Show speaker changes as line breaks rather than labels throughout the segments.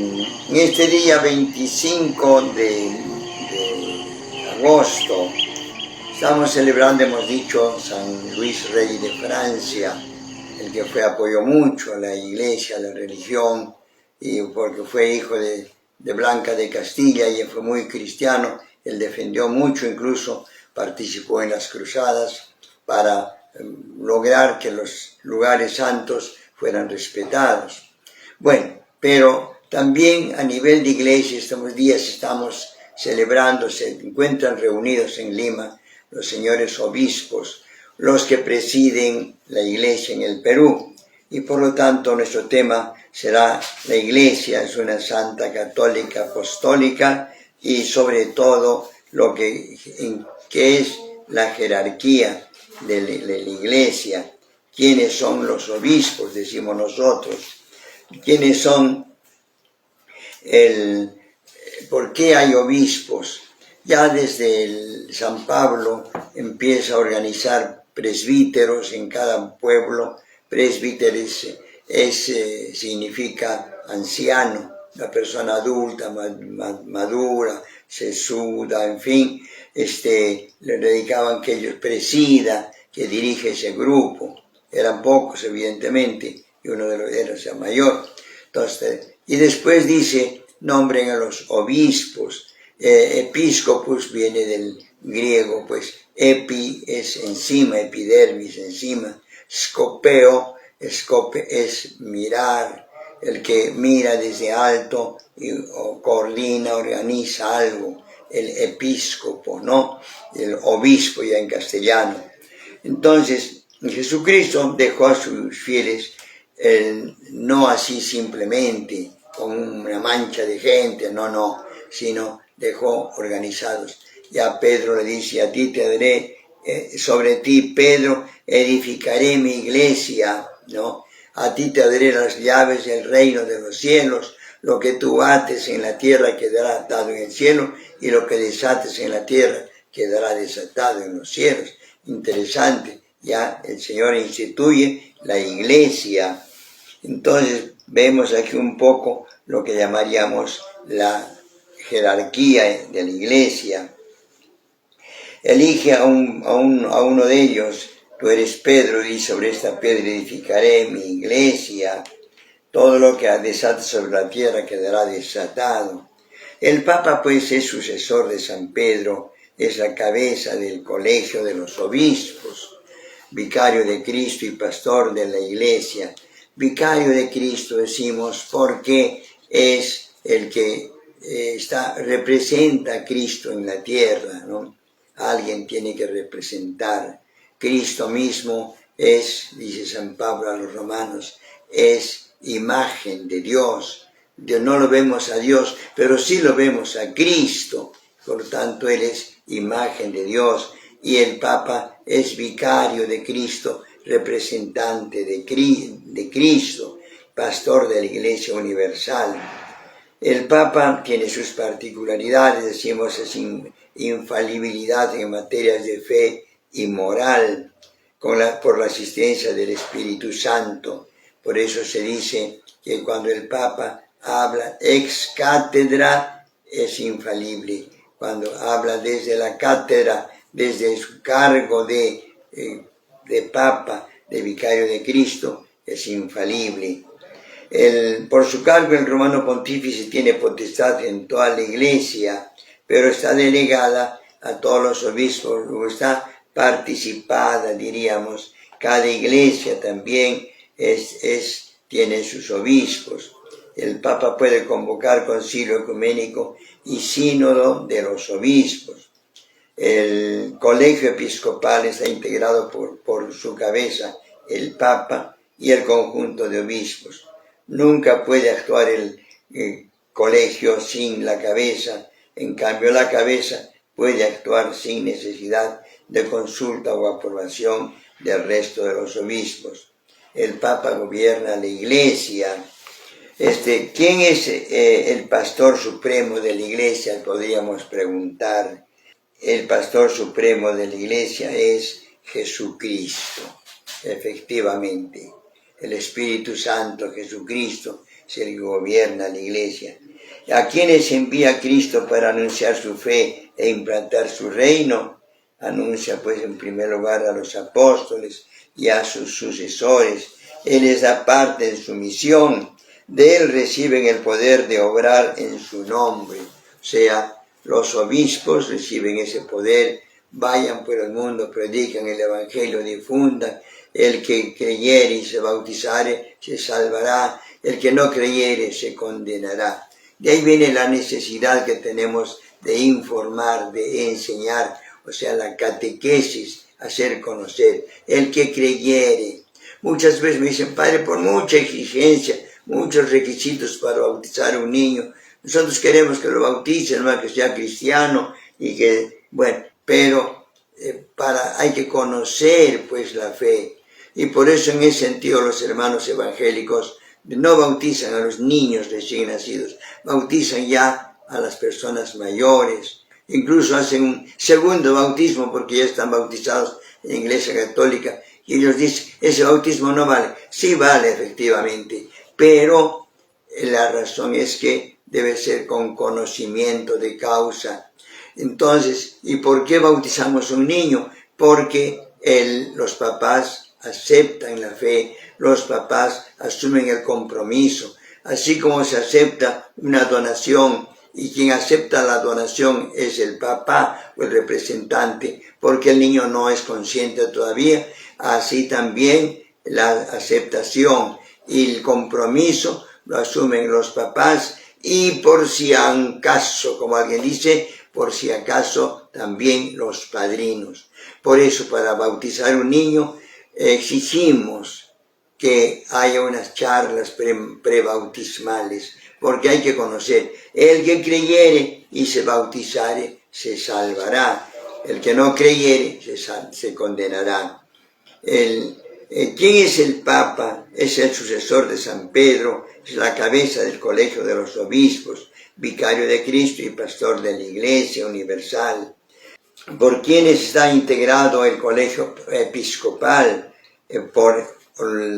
En este día 25 de agosto estamos celebrando, hemos dicho, San Luis Rey de Francia, el que apoyó mucho a la iglesia, a la religión, y porque fue hijo de Blanca de Castilla y fue muy cristiano. Él defendió mucho, incluso participó en las cruzadas para lograr que los lugares santos fueran respetados. Bueno, pero también a nivel de iglesia estos días estamos celebrando, se encuentran reunidos en Lima los señores obispos, los que presiden la iglesia en el Perú, y por lo tanto nuestro tema será la iglesia es una santa católica apostólica, y sobre todo lo que es la jerarquía de la iglesia, quiénes son los obispos, decimos nosotros, quiénes son, por qué hay obispos. Ya desde San Pablo empieza a organizar presbíteros en cada pueblo. Presbítero significa anciano, una persona adulta, madura, sesuda, en fin. Le dedicaban que ellos presida, que dirige ese grupo. Eran pocos, evidentemente, y uno de los era sea mayor. Entonces, y después dice, nombren a los obispos. Episcopus viene del griego, pues epi es encima, epidermis encima, scopeo, scope es mirar, el que mira desde alto o coordina, organiza algo, el episcopo, ¿no? El obispo ya en castellano. Entonces, Jesucristo dejó a sus fieles no así simplemente, con una mancha de gente, no, sino dejó organizados. Ya Pedro le dice, a ti te daré, sobre ti, Pedro, edificaré mi iglesia, ¿no? A ti te daré las llaves del reino de los cielos, lo que tú ates en la tierra quedará atado en el cielo, y lo que desates en la tierra quedará desatado en los cielos. Interesante, ya el Señor instituye la iglesia. Entonces vemos aquí un poco lo que llamaríamos la jerarquía de la iglesia. Elige a uno de ellos, tú eres Pedro, y sobre esta piedra edificaré mi iglesia. Todo lo que desates sobre la tierra quedará desatado. El Papa, pues, es sucesor de San Pedro, es la cabeza del colegio de los obispos, vicario de Cristo y pastor de la iglesia. Vicario de Cristo decimos porque es el que representa a Cristo en la tierra, ¿no? Alguien tiene que representar. Cristo mismo es, dice San Pablo a los romanos, es imagen de Dios. No lo vemos a Dios, pero sí lo vemos a Cristo. Por lo tanto, Él es imagen de Dios. Y el Papa es vicario de Cristo, representante de Cristo, pastor de la Iglesia Universal. El Papa tiene sus particularidades, decimos, es infalibilidad en materias de fe y moral, por la asistencia del Espíritu Santo. Por eso se dice que cuando el Papa habla ex cátedra es infalible. Cuando habla desde la cátedra, desde su cargo de Papa, de vicario de Cristo, es infalible. Por su cargo el romano pontífice tiene potestad en toda la iglesia, pero está delegada a todos los obispos, o está participada, diríamos. Cada iglesia también tiene sus obispos. El Papa puede convocar concilio ecuménico y sínodo de los obispos. El colegio episcopal está integrado por su cabeza, el Papa, y el conjunto de obispos. Nunca puede actuar el colegio sin la cabeza. En cambio, la cabeza puede actuar sin necesidad de consulta o aprobación del resto de los obispos. El Papa gobierna la iglesia. ¿Quién es el pastor supremo de la iglesia? Podríamos preguntar. El pastor supremo de la iglesia es Jesucristo, efectivamente. El Espíritu Santo, Jesucristo, es el que gobierna la iglesia. ¿A quienes envía Cristo para anunciar su fe e implantar su reino? Anuncia pues en primer lugar a los apóstoles y a sus sucesores. Él les da parte en su misión. De él reciben el poder de obrar en su nombre. O sea, los obispos reciben ese poder. Vayan por el mundo, predican el evangelio, difundan. El que creyere y se bautizare se salvará. El que no creyere se condenará. De ahí viene la necesidad que tenemos de informar, de enseñar, o sea, la catequesis, hacer conocer. El que creyere. Muchas veces me dicen, padre, por mucha exigencia, muchos requisitos para bautizar a un niño, nosotros queremos que lo bauticen, ¿no? Que sea cristiano y que, bueno, pero hay que conocer pues la fe. Y por eso en ese sentido los hermanos evangélicos no bautizan a los niños recién nacidos, bautizan ya a las personas mayores, incluso hacen un segundo bautismo porque ya están bautizados en la Iglesia Católica y ellos dicen, ese bautismo no vale. Sí vale efectivamente, pero la razón es que debe ser con conocimiento de causa. Entonces, ¿y por qué bautizamos a un niño? Porque los papás aceptan la fe, los papás asumen el compromiso, así como se acepta una donación y quien acepta la donación es el papá o el representante, porque el niño no es consciente todavía, así también la aceptación y el compromiso lo asumen los papás y por si acaso, como alguien dice, por si acaso también los padrinos. Por eso para bautizar un niño exigimos que haya unas charlas prebautismales, porque hay que conocer, el que creyere y se bautizare se salvará, el que no creyere se condenará. ¿Quién es el Papa? Es el sucesor de San Pedro, es la cabeza del colegio de los obispos, vicario de Cristo y pastor de la Iglesia universal. ¿Por quiénes está integrado el colegio episcopal? Por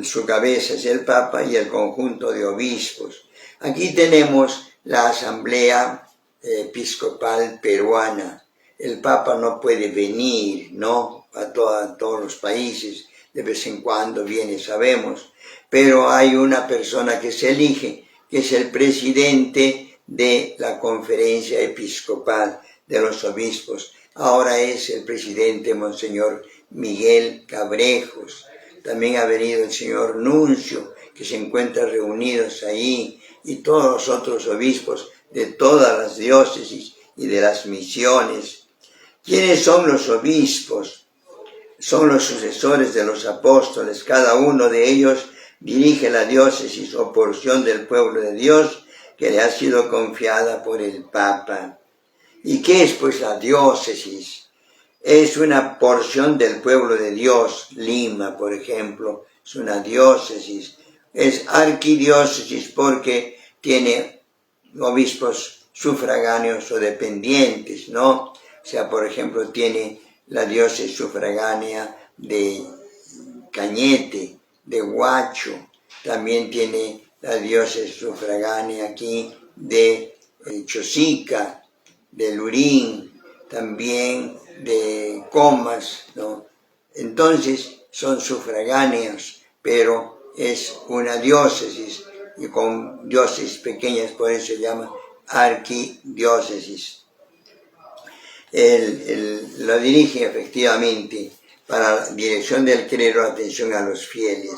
su cabeza es el Papa y el conjunto de obispos. Aquí tenemos la asamblea episcopal peruana. El Papa no puede venir, ¿no?, a todos los países, de vez en cuando viene, sabemos, pero hay una persona que se elige, que es el presidente de la conferencia episcopal de los obispos. Ahora es el presidente Monseñor Miguel Cabrejos. También ha venido el señor Nuncio, que se encuentra reunidos ahí, y todos los otros obispos de todas las diócesis y de las misiones. ¿Quiénes son los obispos? Son los sucesores de los apóstoles. Cada uno de ellos dirige la diócesis o porción del pueblo de Dios que le ha sido confiada por el Papa. ¿Y qué es pues la diócesis? Es una porción del pueblo de Dios. Lima, por ejemplo, es una diócesis. Es arquidiócesis porque tiene obispos sufragáneos o dependientes, ¿no? O sea, por ejemplo, tiene la diócesis sufragánea de Cañete, de Huacho. También tiene la diócesis sufragánea aquí de Chosica, de Lurín, también de Comas, ¿no? Entonces son sufragáneos, pero es una diócesis, y con diócesis pequeñas por eso se llama arquidiócesis. Lo dirige efectivamente para la dirección del clero, atención a los fieles.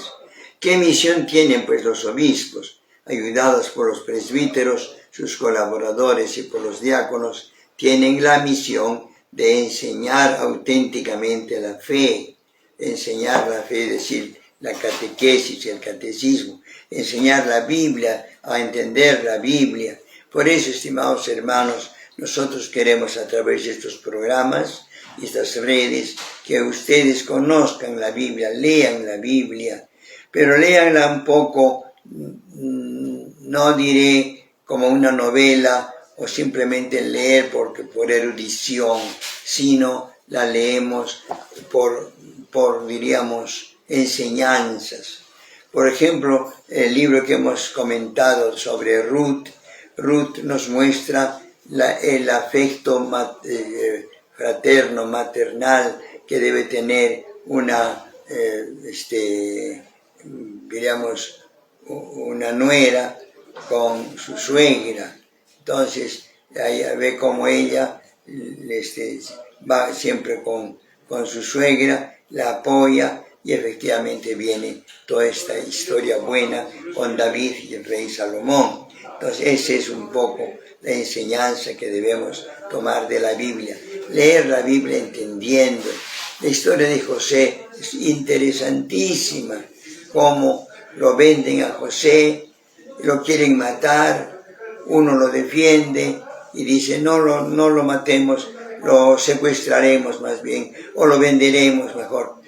¿Qué misión tienen pues los obispos? Ayudados por los presbíteros, sus colaboradores y por los diáconos, tienen la misión de enseñar auténticamente la fe, enseñar la fe, es decir, la catequesis, el catecismo, enseñar la Biblia, a entender la Biblia. Por eso, estimados hermanos, nosotros queremos a través de estos programas y estas redes que ustedes conozcan la Biblia, lean la Biblia, pero léanla un poco, no diré como una novela o simplemente leer por erudición, sino la leemos por diríamos, enseñanzas. Por ejemplo, el libro que hemos comentado sobre Ruth nos muestra el afecto fraterno, maternal que debe tener una, diríamos, una nuera con su suegra. Entonces, ahí ve cómo ella va siempre con su suegra, la apoya, y efectivamente viene toda esta historia buena con David y el rey Salomón. Entonces, esa es un poco la enseñanza que debemos tomar de la Biblia. Leer la Biblia entendiendo. La historia de José es interesantísima, cómo lo venden a José, lo quieren matar, uno lo defiende y dice no lo matemos, lo secuestraremos más bien, o lo venderemos mejor.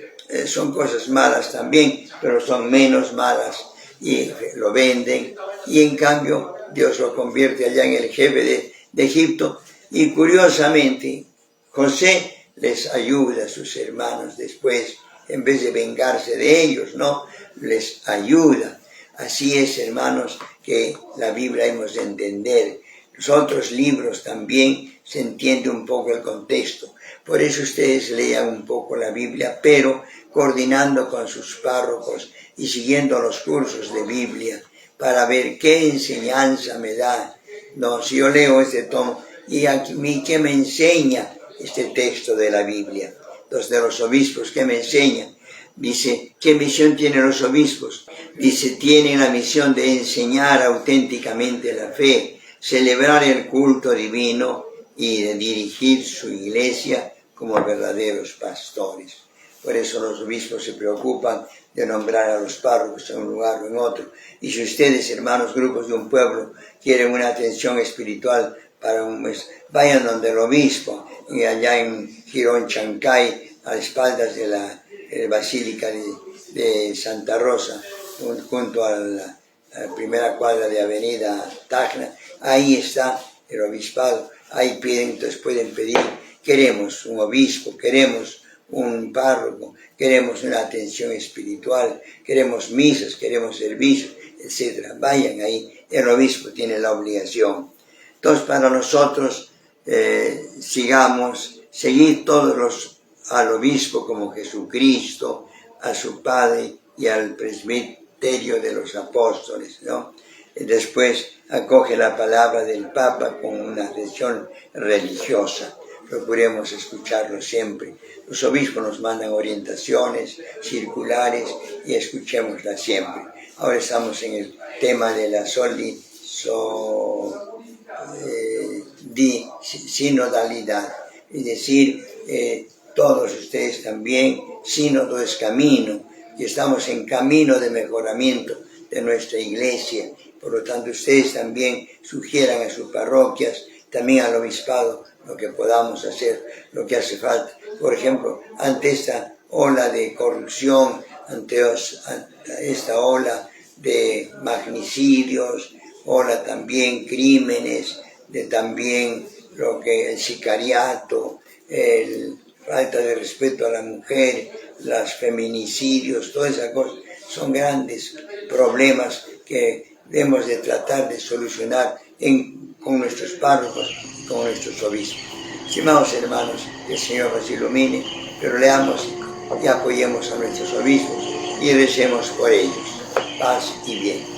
Son cosas malas también, pero son menos malas, y lo venden, y en cambio Dios lo convierte allá en el jefe de Egipto, y curiosamente José les ayuda a sus hermanos después, en vez de vengarse de ellos, ¿no? Les ayuda. Así es, hermanos, que la Biblia hemos de entender. Los otros libros también se entiende un poco el contexto. Por eso ustedes lean un poco la Biblia, pero coordinando con sus párrocos y siguiendo los cursos de Biblia para ver qué enseñanza me da. No, si yo leo este tomo, ¿y a mí qué me enseña este texto de la Biblia? Los de los obispos, ¿qué me enseñan? Dice, ¿qué misión tienen los obispos? Dice, tienen la misión de enseñar auténticamente la fe, celebrar el culto divino y de dirigir su iglesia como verdaderos pastores. Por eso los obispos se preocupan de nombrar a los párrocos en un lugar o en otro. Y si ustedes, hermanos, grupos de un pueblo, quieren una atención espiritual para un mes, vayan donde el obispo, y allá en Girón, Chancay, a espaldas de la Basílica de Santa Rosa, junto a la primera cuadra de Avenida Tacna, ahí está el obispado, ahí piden, entonces pueden pedir, queremos un obispo, queremos un párroco, queremos una atención espiritual, queremos misas, queremos servicios, etc. Vayan ahí, el obispo tiene la obligación. Entonces, para nosotros, seguir todos al obispo como Jesucristo, a su Padre y al presbiterio de los apóstoles, ¿no? Y después acoge la palabra del Papa con una atención religiosa. Procuremos escucharlo siempre. Los obispos nos mandan orientaciones circulares y escuchémoslas siempre. Ahora estamos en el tema de la sinodalidad, es decir, todos ustedes también, sínodo es camino, y estamos en camino de mejoramiento de nuestra iglesia. Por lo tanto, ustedes también sugieran a sus parroquias, también al obispado, lo que podamos hacer, lo que hace falta. Por ejemplo, ante esta ola de corrupción, ante esta ola de magnicidios, ola también crímenes, de también el sicariato, falta de respeto a la mujer, los feminicidios, todas esas cosas son grandes problemas que debemos de tratar de solucionar con nuestros párrocos y con nuestros obispos. Estimados hermanos, que el Señor nos ilumine, pero leamos y apoyemos a nuestros obispos y recemos por ellos. Paz y bien.